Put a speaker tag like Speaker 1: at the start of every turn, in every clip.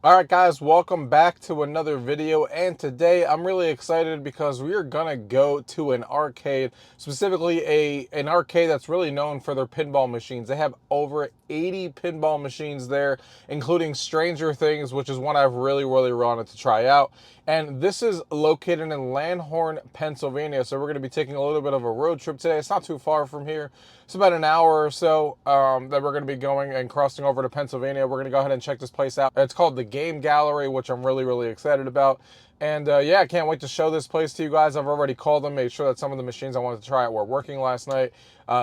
Speaker 1: All right, guys, welcome back to another video. And today I'm really excited because we are gonna go to an arcade, specifically an arcade that's really known for their pinball machines. They have over 80 pinball machines there, including Stranger Things, which is one I've really wanted to try out. And this is located in Langhorne, Pennsylvania. So we're going to be taking a little bit of a road trip today. It's not too far from here. It's about an hour or so that we're going to be going and crossing over to Pennsylvania. We're going to go ahead and check this place out. It's called the Game Gallery, which I'm really excited about. And yeah, I can't wait to show this place to you guys. I've already called them, made sure that some of the machines I wanted to try out were working last night.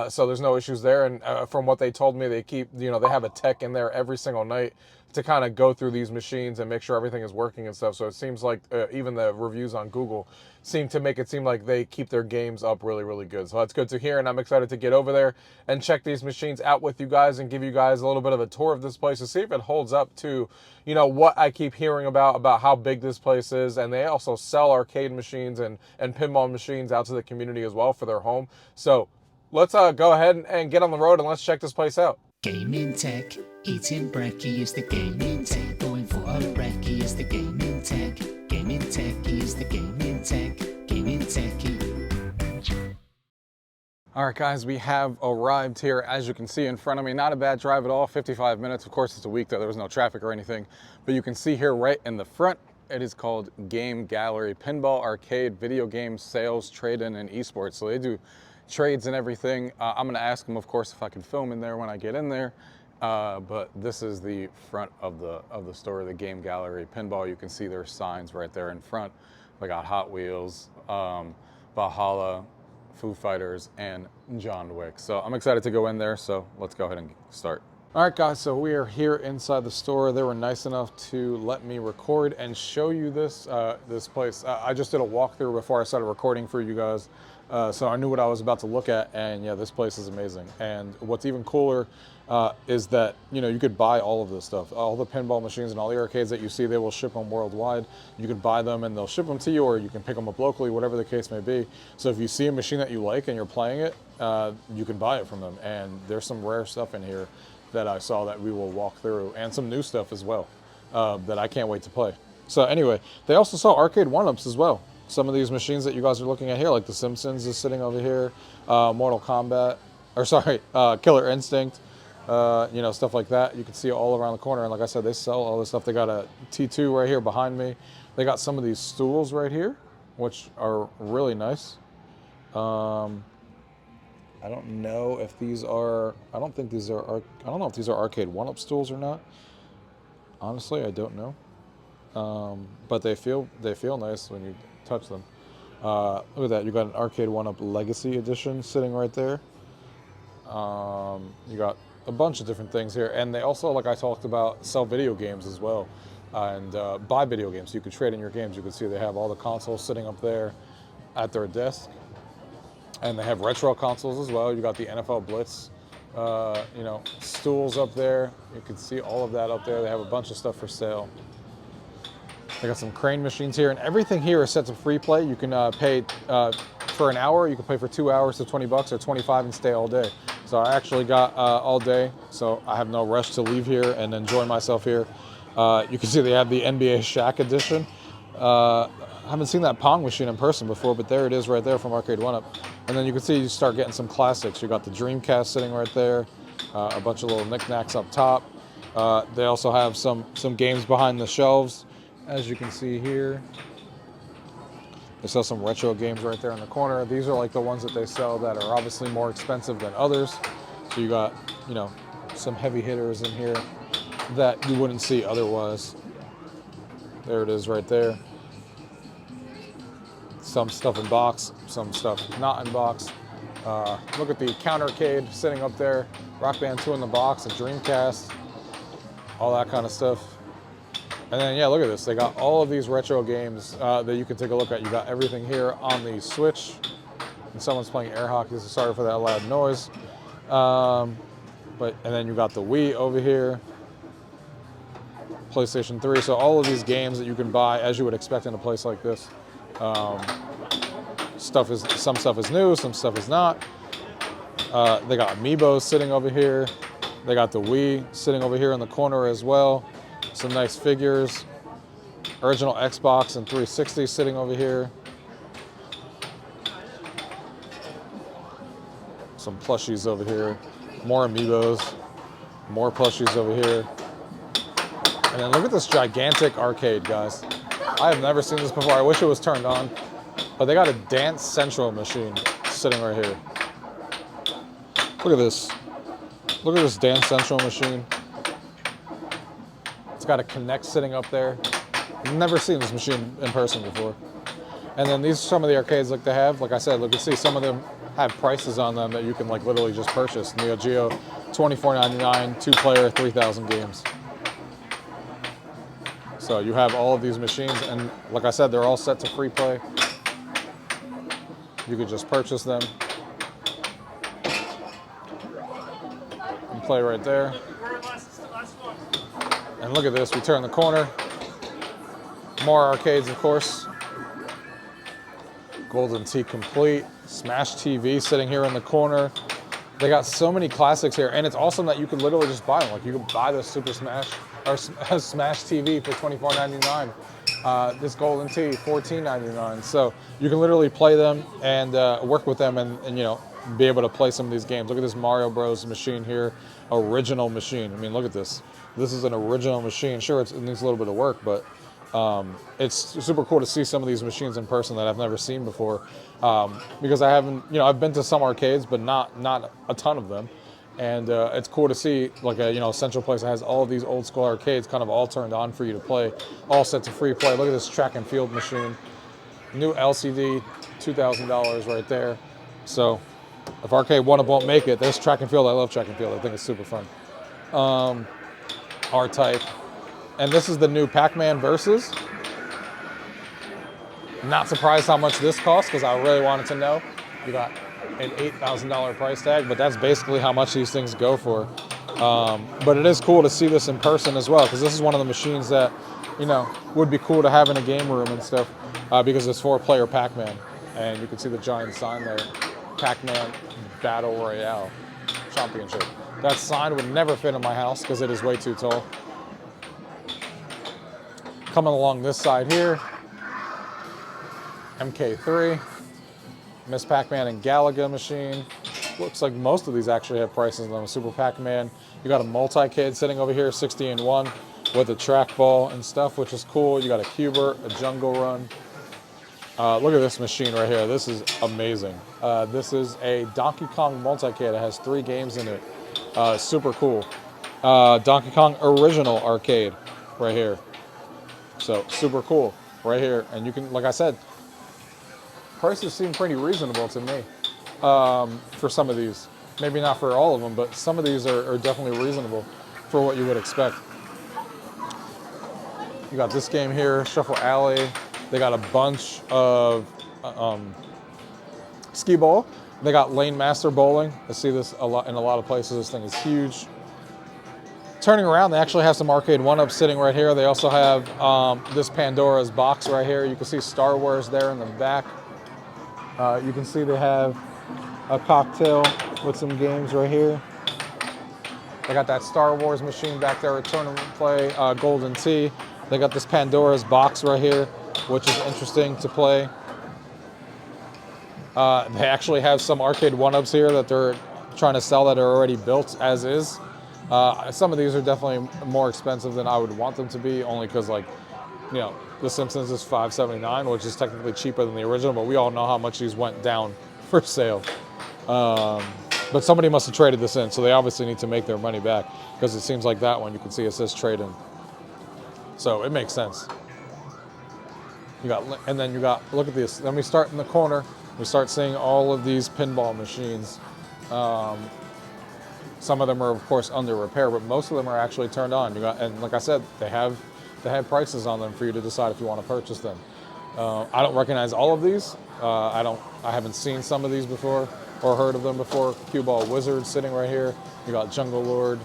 Speaker 1: So there's no issues there. And from what they told me, they keep, they have a tech in there every single night to kind of go through these machines and make sure everything is working and stuff. So it seems like even the reviews on Google seem to make it seem like they keep their games up really good. So that's good to hear, and I'm excited to get over there and check these machines out with you guys and give you guys a little bit of a tour of this place to see if it holds up to, what I keep hearing about how big this place is. And they also sell arcade machines and pinball machines out to the community as well for their home. So let's go ahead and get on the road and let's check this place out.
Speaker 2: Gaming tech, eating brekkie is the gaming tech. Going for a brekkie is the gaming tech. Gaming techie is the gaming tech. Gaming techie.
Speaker 1: All right, guys, we have arrived here. As you can see in front of me, not a bad drive at all, 55 minutes. Of course, it's a weekday, there was no traffic or anything. But you can see here right in the front, it is called Game Gallery, Pinball, Arcade, Video Games, Sales, Trade-In, and Esports. So they do trades and everything. I'm gonna ask them, of course, if I can film in there when I get in there. But this is the front of the store, the Game Gallery Pinball. You can see their signs right there in front. They got Hot Wheels, Valhalla, Foo Fighters, and John Wick. So I'm excited to go in there, so let's go ahead and start. All right, guys, so we are here inside the store. They were nice enough to let me record and show you this this place. I just did a walkthrough before I started recording for you guys, so I knew what I was about to look at, and yeah, this place is amazing. And what's even cooler is that, you could buy all of this stuff. All the pinball machines and all the arcades that you see, they will ship them worldwide. You can buy them and they'll ship them to you, or you can pick them up locally, whatever the case may be. So if you see a machine that you like and you're playing it, you can buy it from them. And there's some rare stuff in here that I saw that we will walk through, and some new stuff as well that I can't wait to play. So anyway, they also sell arcade one-ups as well. Some of these machines that you guys are looking at here, like The Simpsons is sitting over here, Mortal Kombat, or sorry, Killer Instinct, stuff like that. You can see it all around the corner. And like I said, they sell all this stuff. They got a T2 right here behind me. They got some of these stools right here, which are really nice. I don't know if these are, I don't know if these are arcade one-up stools or not. Honestly, I don't know. But they feel nice when you touch them. Look at that, you got an arcade one-up Legacy Edition sitting right there. You got a bunch of different things here, and they also, like I talked about, sell video games as well, and buy video games. So you could trade in your games. You can see they have all the consoles sitting up there at their desk, and they have retro consoles as well. You got the NFL Blitz, stools up there. You can see all of that up there. They have a bunch of stuff for sale. They got some crane machines here, and everything here is set to free play. You can pay for an hour. You can play for 2 hours to $20 or 25 and stay all day. So I actually got all day, so I have no rush to leave here and enjoy myself here. You can see they have the NBA Shaq edition. I haven't seen that Pong machine in person before, but there it is right there from Arcade One-Up. And then you can see you start getting some classics. You got the Dreamcast sitting right there, a bunch of little knickknacks up top. They also have some games behind the shelves, as you can see here. They sell some retro games right there in the corner. These are like the ones that they sell that are obviously more expensive than others. So you got, some heavy hitters in here that you wouldn't see otherwise. There it is right there. Some stuff in box, some stuff not in box. Look at the countercade sitting up there. Rock Band 2 in the box, a Dreamcast, all that kind of stuff. And then, yeah, look at this. They got all of these retro games that you can take a look at. You got everything here on the Switch. And someone's playing air hockey, so sorry for that loud noise. And then you got the Wii over here. PlayStation 3. So all of these games that you can buy as you would expect in a place like this. Some stuff is new, some stuff is not. They got Amiibos sitting over here. They got the Wii sitting over here in the corner as well. Some nice figures. Original Xbox and 360 sitting over here. Some plushies over here. More amiibos. More plushies over here. And then look at this gigantic arcade, guys. I have never seen this before. I wish it was turned on. But they got a Dance Central machine sitting right here. Look at this. Look at this Dance Central machine. It's got a Kinect sitting up there. I've never seen this machine in person before. And then these are some of the arcades like they have. Like I said, look, you see some of them have prices on them that you can like literally just purchase. Neo Geo, $24.99, 2-player, 3,000 games. So you have all of these machines, and like I said, they're all set to free play. You could just purchase them and play right there. And look at this, we turn the corner. More arcades, of course. Golden Tee Complete, Smash TV sitting here in the corner. They got so many classics here, and it's awesome that you could literally just buy them. Like you could buy this Super Smash or Smash TV for $24.99. This Golden Tee, $14.99. So you can literally play them and work with them, and you know, be able to play some of these games. Look at this Mario Bros. Machine here, original machine. I mean, look at this. This is an original machine. Sure, it needs a little bit of work, but it's super cool to see some of these machines in person that I've never seen before, because I haven't, you know, I've been to some arcades, but not a ton of them, and it's cool to see like a, you know, central place that has all of these old school arcades kind of all turned on for you to play, all set to free play. Look at this track and field machine, new LCD, $2,000 right there. So if Arcade One Up won't make it, there's track and field. I love track and field. I think it's super fun. R-Type. And this is the new Pac-Man Versus. Not surprised how much this costs, because I really wanted to know. You got an $8,000 price tag, but that's basically how much these things go for. But it is cool to see this in person as well, because this is one of the machines that, you know, would be cool to have in a game room and stuff, because it's 4-player Pac-Man. And you can see the giant sign there, Pac-Man Battle Royale Championship. That sign would never fit in my house because it is way too tall. Coming along this side here, MK3, Miss Pac-Man and Galaga machine. Looks like most of these actually have prices on them. Super Pac-Man. You got a multi-kid sitting over here, 60-in-1, with a trackball and stuff, which is cool. You got a Cubert, a Jungle Run. Look at this machine right here. This is amazing. This is a Donkey Kong multi-kid. It has 3 games in it. Super cool. Donkey Kong Original Arcade right here. So super cool right here. And you can, like I said, prices seem pretty reasonable to me for some of these. Maybe not for all of them, but some of these are definitely reasonable for what you would expect. You got this game here, Shuffle Alley. They got a bunch of skee ball. They got Lane Master Bowling. I see this a lot in a lot of places. This thing is huge. Turning around, they actually have some Arcade One-Ups sitting right here. They also have this Pandora's box right here. You can see Star Wars there in the back. You can see they have a cocktail with some games right here. They got that Star Wars machine back there, a tournament play, Golden Tee. They got this Pandora's box right here, which is interesting to play. They actually have some Arcade One-Ups here that they're trying to sell that are already built as is. Some of these are definitely more expensive than I would want them to be, only because, like, you know, The Simpsons is $5.79, which is technically cheaper than the original, but we all know how much these went down for sale. But somebody must have traded this in, so they obviously need to make their money back, because it seems like that one, you can see it says trade in. So it makes sense. You got, and then you got, look at this. Then we start in the corner. We start seeing all of these pinball machines. Some of them are, of course, under repair, but most of them are actually turned on. You got, and like I said, they have prices on them for you to decide if you want to purchase them. I don't recognize all of these. I haven't seen some of these before or heard of them before. Cue Ball Wizard sitting right here. You got Jungle Lord.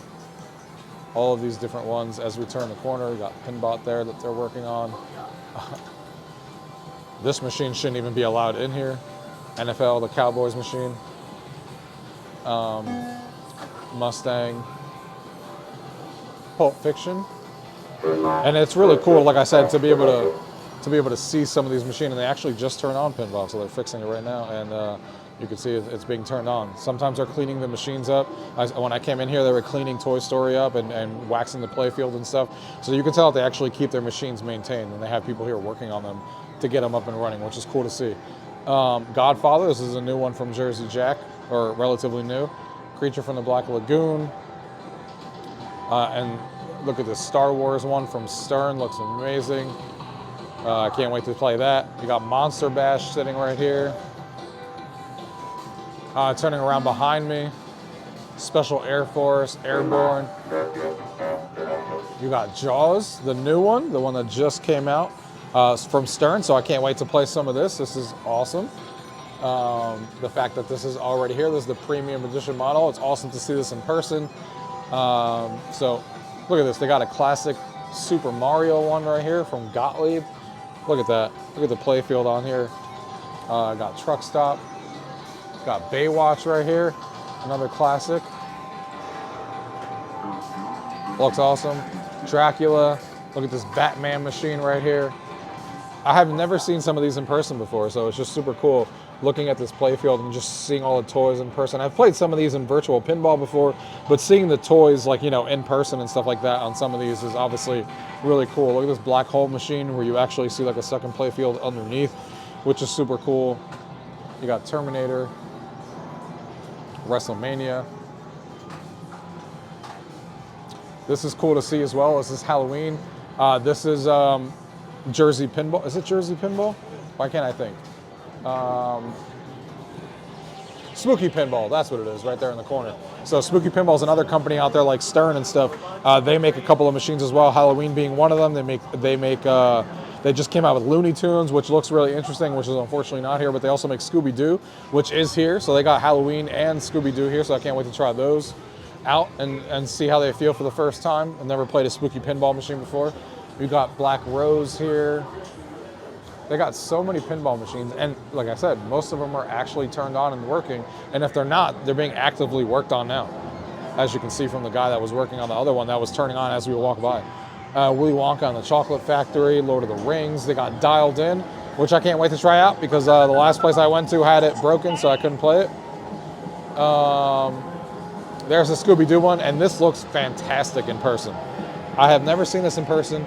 Speaker 1: All of these different ones. As we turn the corner, you got Pinbot there that they're working on. This machine shouldn't even be allowed in here. NFL, the Cowboys machine. Mustang. Pulp Fiction. And it's really cool, like I said, to be able to see some of these machines, and they actually just turned on Pinball, so they're fixing it right now, and you can see it's being turned on. Sometimes they're cleaning the machines up. When I came in here, they were cleaning Toy Story up and waxing the playfield and stuff. So you can tell that they actually keep their machines maintained, and they have people here working on them to get them up and running, which is cool to see. Godfather, this is a new one from Jersey Jack, or relatively new. Creature from the Black Lagoon. And look at this Star Wars one from Stern, looks amazing. I can't wait to play that. You got Monster Bash sitting right here. Turning around behind me. Special Air Force, Airborne. You got Jaws, the new one, the one that just came out from Stern, so I can't wait to play some of this. This is awesome. The fact that this is already here, this is the premium edition model. It's awesome to see this in person. So look at this, they got a classic Super Mario one right here from Gottlieb. Look at that, look at the playfield on here. Got Truck Stop, got Baywatch right here, another classic. Looks awesome. Dracula, look at this Batman machine right here. I have never seen some of these in person before, so it's just super cool looking at this playfield and just seeing all the toys in person. I've played some of these in virtual pinball before, but seeing the toys, like, you know, in person and stuff like that on some of these is obviously really cool. Look at this black hole machine where you actually see like a second playfield underneath, which is super cool. You got Terminator, WrestleMania. This is cool to see as well. This is Halloween. This is Jersey Pinball. Is it Jersey Pinball? Why can't I think? Spooky Pinball, that's what it is, right there in the corner. So Spooky Pinball is another company out there like Stern and stuff. They make a couple of machines as well, Halloween being one of them. They just came out with Looney Tunes, which looks really interesting, which is unfortunately not here, but they also make Scooby-Doo, which is here. So they got Halloween and Scooby-Doo here, so I can't wait to try those out and see how they feel for the first time. I've never played a Spooky Pinball machine before. We got Black Rose here. They got so many pinball machines, and like I said, most of them are actually turned on and working, and if they're not, they're being actively worked on now, as you can see from the guy that was working on the other one that was turning on as we walk by. Willy Wonka and the Chocolate Factory, Lord of the Rings. They got Dialed In, which I can't wait to try out because the last place I went to had it broken, so I couldn't play it. There's a Scooby-Doo one, and this looks fantastic in person. I have never seen this in person.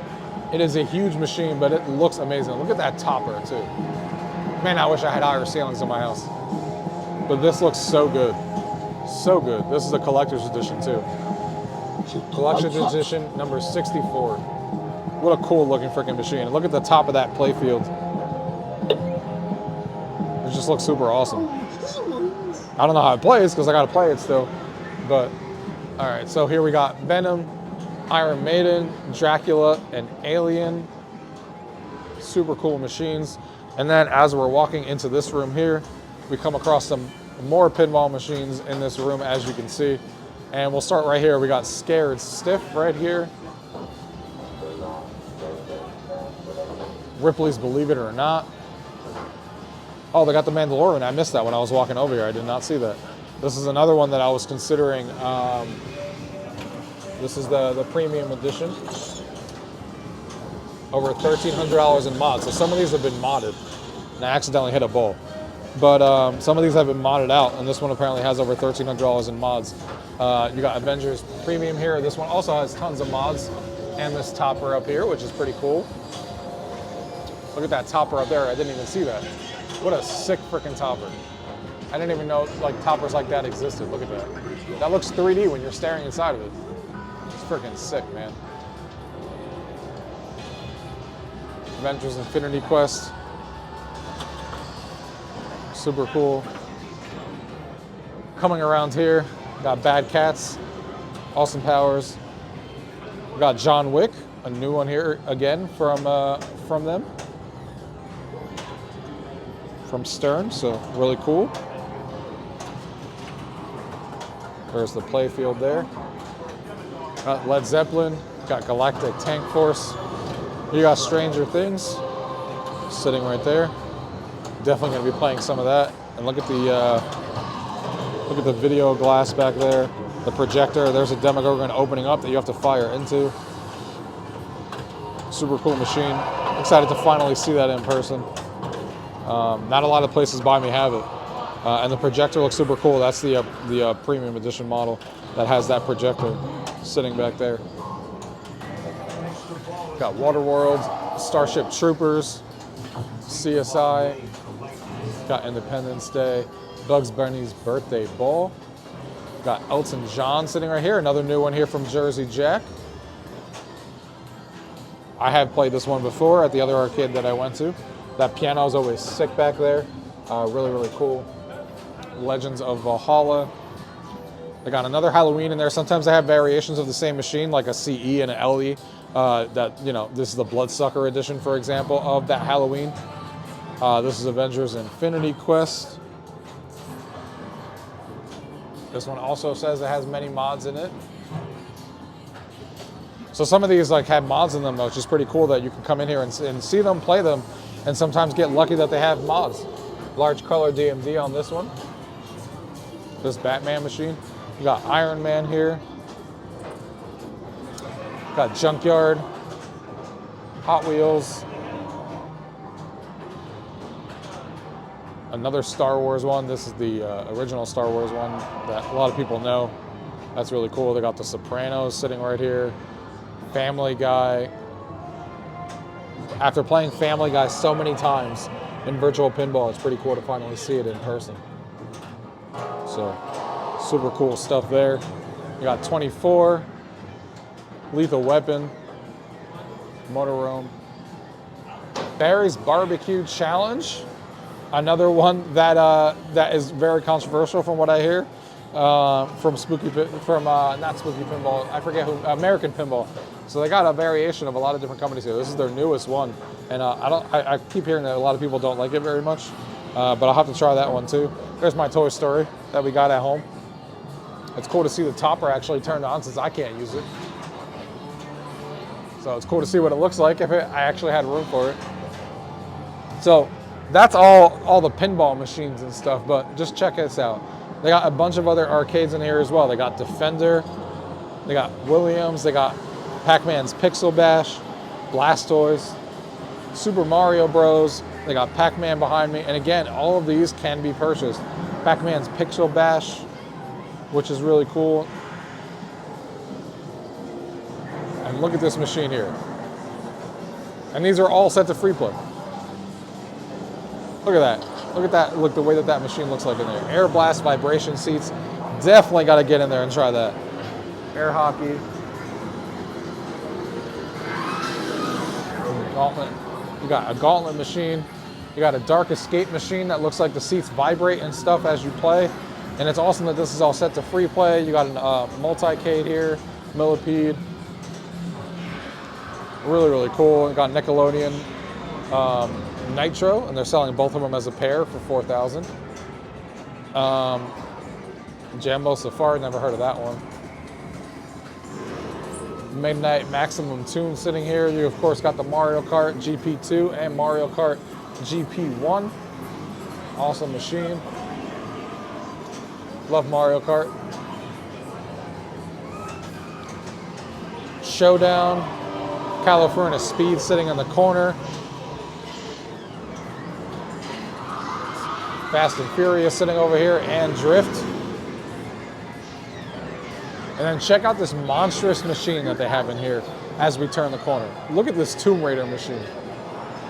Speaker 1: It is a huge machine, but it looks amazing. Look at that topper, too. Man, I wish I had higher ceilings in my house. But this looks so good. So good. This is a collector's edition, too. Collector's edition, number 64. What a cool looking freaking machine. And look at the top of that playfield. It just looks super awesome. I don't know how it plays, because I got to play it still. But, all right, so here we got Venom, Iron Maiden, Dracula, and Alien. Super cool machines. And then as we're walking into this room here, we come across some more pinball machines in this room, as you can see. And we'll start right here. We got Scared Stiff right here. Ripley's Believe It or Not. Oh, they got the Mandalorian. I missed that when I was walking over here. I did not see that. This is another one that I was considering. This is the premium edition. Over $1,300 in mods. So some of these have been modded. And I accidentally hit a ball. But some of these have been modded out, and this one apparently has over $1,300 in mods. You got Avengers Premium here. This one also has tons of mods. And this topper up here, which is pretty cool. Look at that topper up there. I didn't even see that. What a sick freaking topper. I didn't even know like toppers like that existed. Look at that. That looks 3D when you're staring inside of it. It's freaking sick, man. Avengers Infinity Quest. Super cool. Coming around here, got Bad Cats, Austin Powers. We got John Wick, a new one here again from them. From Stern, so really cool. There's the playfield there. Got Led Zeppelin, got Galactic Tank Force. You got Stranger Things sitting right there. Definitely gonna be playing some of that. And look at the video glass back there. The projector, there's a Demogorgon opening up that you have to fire into. Super cool machine. Excited to finally see that in person. Not a lot of places by me have it. And the projector looks super cool. That's the premium edition model that has that projector sitting back there. Got Waterworld, Starship Troopers, CSI, got Independence Day, Bugs Bunny's Birthday Ball. Got Elton John sitting right here, another new one here from Jersey Jack. I have played this one before at the other arcade that I went to. That piano is always sick back there. Really, really cool. Legends of Valhalla. They got another Halloween in there. Sometimes they have variations of the same machine, like a CE and an LE. This is the Bloodsucker edition, for example, of that Halloween. This is Avengers Infinity Quest. This one also says it has many mods in it. So some of these like have mods in them, which is pretty cool that you can come in here and see them, play them, and sometimes get lucky that they have mods. Large color DMD on this one. This Batman machine. You got Iron Man here. Got Junkyard, Hot Wheels. Another Star Wars one. This is the original Star Wars one that a lot of people know. That's really cool. They got the Sopranos sitting right here. Family Guy. After playing Family Guy so many times in virtual pinball, it's pretty cool to finally see it in person. So, super cool stuff there. You got 24, Lethal Weapon, Motorome. Barry's Barbecue Challenge. Another one that is very controversial from what I hear. Not Spooky Pinball, I forget who, American Pinball. So they got a variation of a lot of different companies here. This is their newest one, and I keep hearing that a lot of people don't like it very much, but I'll have to try that one too. There's my Toy Story that we got at home. It's cool to see the topper actually turned on since I can't use it. So it's cool to see what it looks like if I actually had room for it. So that's all the pinball machines and stuff, but just check this out. They got a bunch of other arcades in here as well. They got Defender, they got Williams, they got Pac-Man's Pixel Bash, Blastoise, Super Mario Bros. They got Pac-Man behind me. And again, all of these can be purchased. Pac-Man's Pixel Bash, which is really cool. And look at this machine here. And these are all set to free play. Look at that. Look at that. Look the way that machine looks like in there. Air Blast vibration seats. Definitely got to get in there and try that. Air hockey. Gauntlet. You got a gauntlet machine. You got a dark escape machine that looks like the seats vibrate and stuff as you play. And it's awesome that this is all set to free play. You got a multi-cade here, Millipede. Really, really cool. You got Nickelodeon Nitro, and they're selling both of them as a pair for $4,000. Jambo Safari, never heard of that one. Midnight Maximum Tune sitting here. You of course got the Mario Kart GP2 and Mario Kart GP1. Awesome machine. Love Mario Kart. Showdown. California Speed sitting in the corner. Fast and Furious sitting over here, and Drift. And then check out this monstrous machine that they have in here as we turn the corner. Look at this Tomb Raider machine.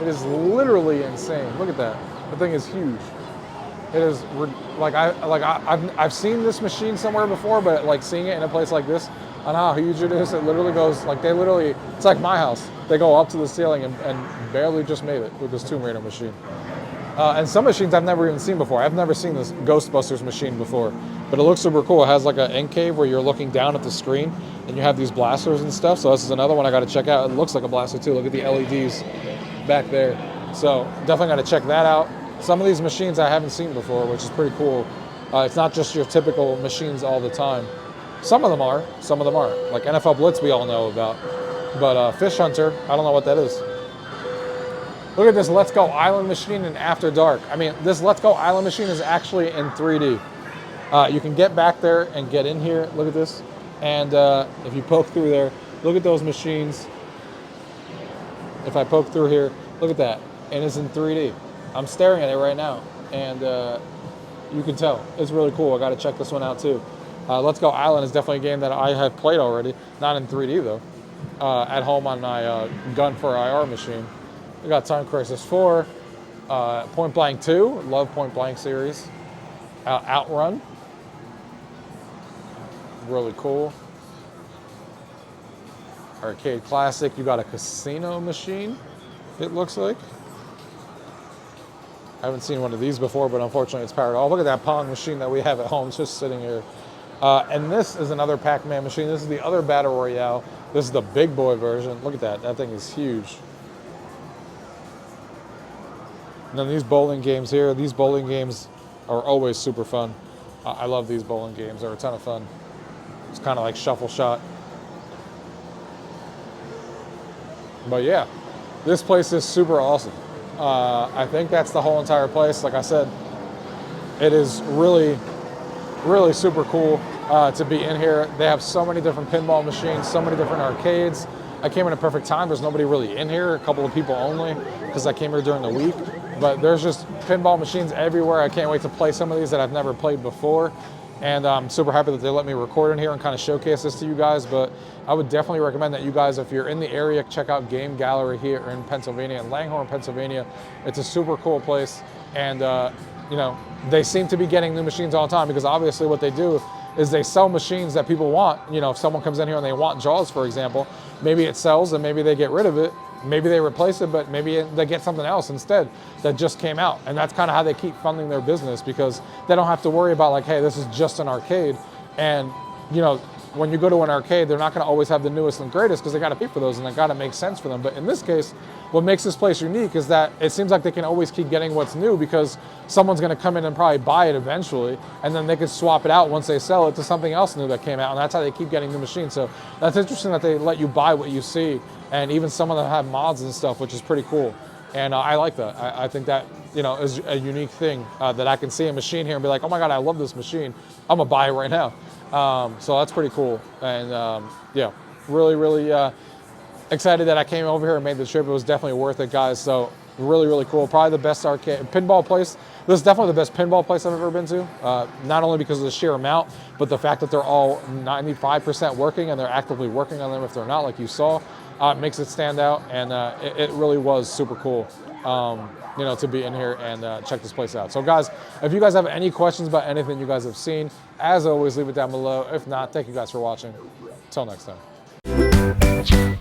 Speaker 1: It is literally insane. Look at that. The thing is huge. It is I've seen this machine somewhere before, but like seeing it in a place like this, I know how huge it is. It literally goes it's like my house. They go up to the ceiling and barely just made it with this Tomb Raider machine. And some machines I've never even seen before. I've never seen this Ghostbusters machine before, but it looks super cool. It has like an end cave where you're looking down at the screen and you have these blasters and stuff. So this is another one I got to check out. It looks like a blaster too. Look at the LEDs back there. So definitely got to check that out. Some of these machines I haven't seen before, which is pretty cool. It's not just your typical machines all the time. Some of them are, some of them aren't. Like NFL Blitz we all know about, but Fish Hunter, I don't know what that is. Look at this Let's Go Island machine in After Dark. I mean, this Let's Go Island machine is actually in 3D. You can get back there and get in here. Look at this. And if you poke through there, look at those machines. If I poke through here, look at that, and it's in 3D. I'm staring at it right now, and you can tell. It's really cool. I got to check this one out too. Let's Go Island is definitely a game that I have played already, not in 3D though, at home on my Gun for IR machine. We got Time Crisis 4, Point Blank 2, love Point Blank series, Outrun, really cool. Arcade Classic, you got a casino machine, it looks like. I haven't seen one of these before, but unfortunately it's powered off. Look at that Pong machine that we have at home, it's just sitting here. And this is another Pac-Man machine. This is the other Battle Royale. This is the big boy version. Look at that, that thing is huge. And then these bowling games here, these bowling games are always super fun. I love these bowling games, they're a ton of fun. It's kind of like shuffle shot. But yeah, this place is super awesome. I think that's the whole entire place. Like I said, it is really, really super cool to be in here. They have so many different pinball machines, so many different arcades. I came in a perfect time. There's nobody really in here, a couple of people only, because I came here during the week. But there's just pinball machines everywhere. I can't wait to play some of these that I've never played before. And I'm super happy that they let me record in here and kind of showcase this to you guys. But I would definitely recommend that you guys, if you're in the area, check out Game Gallery here in Pennsylvania, in Langhorne, Pennsylvania. It's a super cool place. And, you know, they seem to be getting new machines all the time, because obviously what they do is they sell machines that people want. You know, if someone comes in here and they want Jaws, for example, maybe it sells and maybe they get rid of it. Maybe they replace it, but maybe they get something else instead that just came out. And that's kind of how they keep funding their business, because they don't have to worry about like, hey, this is just an arcade. And, you know, when you go to an arcade, they're not going to always have the newest and greatest, because they got to pay for those and they got to make sense for them. But in this case, what makes this place unique is that it seems like they can always keep getting what's new, because someone's going to come in and probably buy it eventually, and then they can swap it out once they sell it to something else new that came out. And that's how they keep getting new machines. So that's interesting that they let you buy what you see. And even some of them have mods and stuff, which is pretty cool. And I like that. I think that, you know, is a unique thing that I can see a machine here and be like, oh my God, I love this machine. I'm gonna buy it right now. So that's pretty cool. And yeah, really, really excited that I came over here and made the trip. It was definitely worth it, guys. So really, really cool. Probably the best arcade pinball place. This is definitely the best pinball place I've ever been to. Not only because of the sheer amount, but the fact that they're all 95% working and they're actively working on them if they're not, like you saw. Makes it stand out, and it really was super cool, you know, to be in here and check this place out. So guys, if you guys have any questions about anything you guys have seen, as always, leave it down below. If not, thank you guys for watching. Until next time.